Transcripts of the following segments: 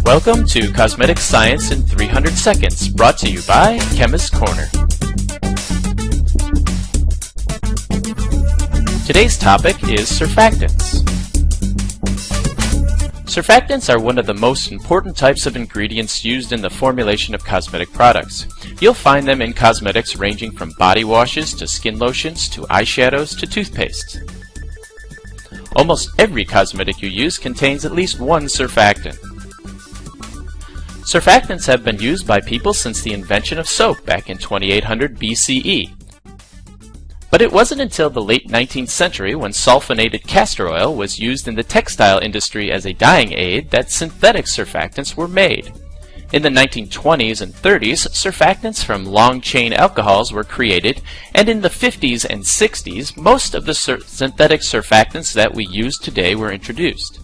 Welcome to Cosmetic Science in 300 Seconds, brought to you by Chemist Corner. Today's topic is surfactants. Surfactants are one of the most important types of ingredients used in the formulation of cosmetic products. You'll find them in cosmetics ranging from body washes to skin lotions to eyeshadows to toothpaste. Almost every cosmetic you use contains at least one surfactant. Surfactants have been used by people since the invention of soap back in 2800 BCE. But it wasn't until the late 19th century when sulfonated castor oil was used in the textile industry as a dyeing aid that synthetic surfactants were made. In the 1920s and 30s, surfactants from long-chain alcohols were created, and in the 50s and 60s, most of the synthetic surfactants that we use today were introduced.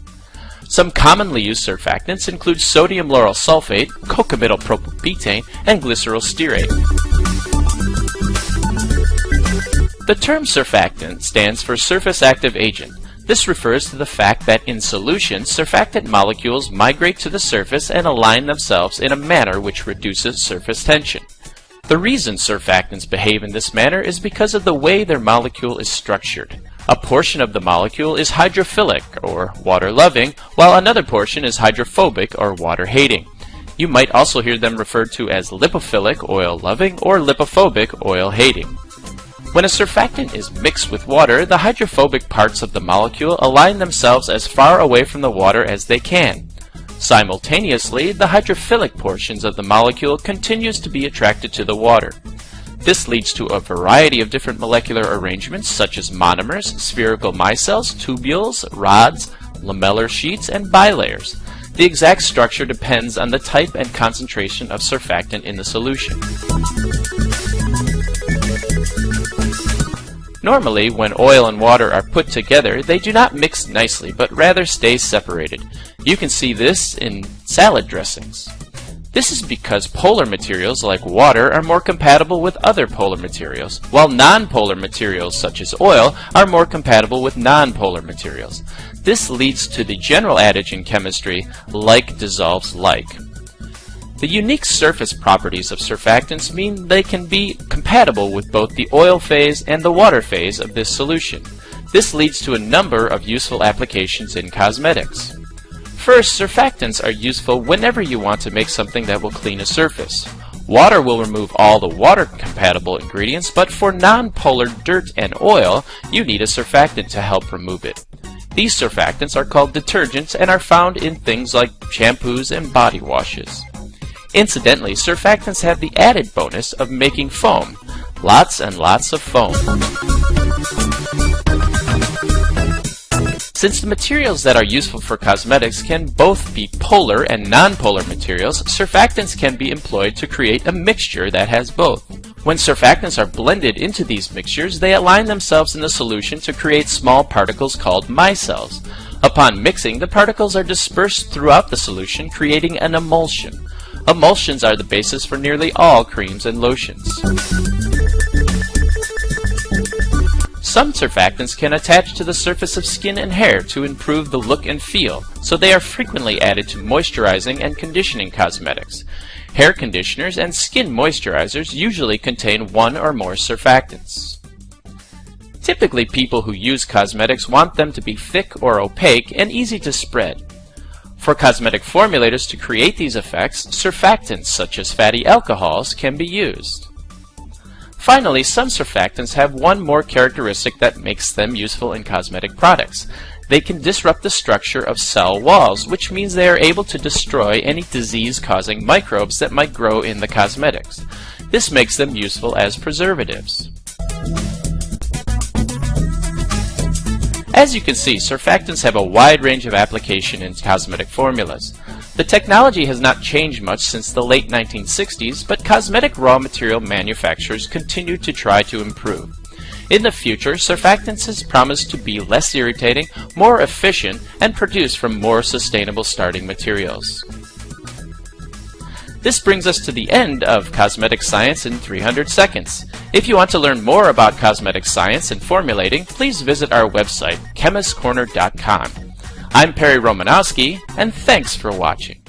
Some commonly used surfactants include sodium lauryl sulfate, cocamidol propylbutane, and glycerol stearate. The term surfactant stands for surface active agent. This refers to the fact that in solution, surfactant molecules migrate to the surface and align themselves in a manner which reduces surface tension. The reason surfactants behave in this manner is because of the way their molecule is structured. A portion of the molecule is hydrophilic, or water-loving, while another portion is hydrophobic, or water-hating. You might also hear them referred to as lipophilic, oil-loving, or lipophobic, oil-hating. When a surfactant is mixed with water, the hydrophobic parts of the molecule align themselves as far away from the water as they can. Simultaneously, the hydrophilic portions of the molecule continues to be attracted to the water. This leads to a variety of different molecular arrangements such as monomers, spherical micelles, tubules, rods, lamellar sheets, and bilayers. The exact structure depends on the type and concentration of surfactant in the solution. Normally, when oil and water are put together, they do not mix nicely, but rather stay separated. You can see this in salad dressings. This is because polar materials like water are more compatible with other polar materials, while non-polar materials such as oil are more compatible with non-polar materials. This leads to the general adage in chemistry, like dissolves like. The unique surface properties of surfactants mean they can be compatible with both the oil phase and the water phase of this solution. This leads to a number of useful applications in cosmetics. First, surfactants are useful whenever you want to make something that will clean a surface. Water will remove all the water-compatible ingredients, but for non-polar dirt and oil, you need a surfactant to help remove it. These surfactants are called detergents and are found in things like shampoos and body washes. Incidentally, surfactants have the added bonus of making foam. Lots and lots of foam. Since the materials that are useful for cosmetics can both be polar and non-polar materials, surfactants can be employed to create a mixture that has both. When surfactants are blended into these mixtures, they align themselves in the solution to create small particles called micelles. Upon mixing, the particles are dispersed throughout the solution, creating an emulsion. Emulsions are the basis for nearly all creams and lotions. Some surfactants can attach to the surface of skin and hair to improve the look and feel, so they are frequently added to moisturizing and conditioning cosmetics. Hair conditioners and skin moisturizers usually contain one or more surfactants. Typically, people who use cosmetics want them to be thick or opaque and easy to spread. For cosmetic formulators to create these effects, surfactants such as fatty alcohols can be used. Finally, some surfactants have one more characteristic that makes them useful in cosmetic products. They can disrupt the structure of cell walls, which means they are able to destroy any disease-causing microbes that might grow in the cosmetics. This makes them useful as preservatives. As you can see, surfactants have a wide range of application in cosmetic formulas. The technology has not changed much since the late 1960s, but cosmetic raw material manufacturers continue to try to improve. In the future, surfactants is promised to be less irritating, more efficient, and produced from more sustainable starting materials. This brings us to the end of Cosmetic Science in 300 Seconds. If you want to learn more about cosmetic science and formulating, please visit our website, chemistcorner.com. I'm Perry Romanowski, and thanks for watching.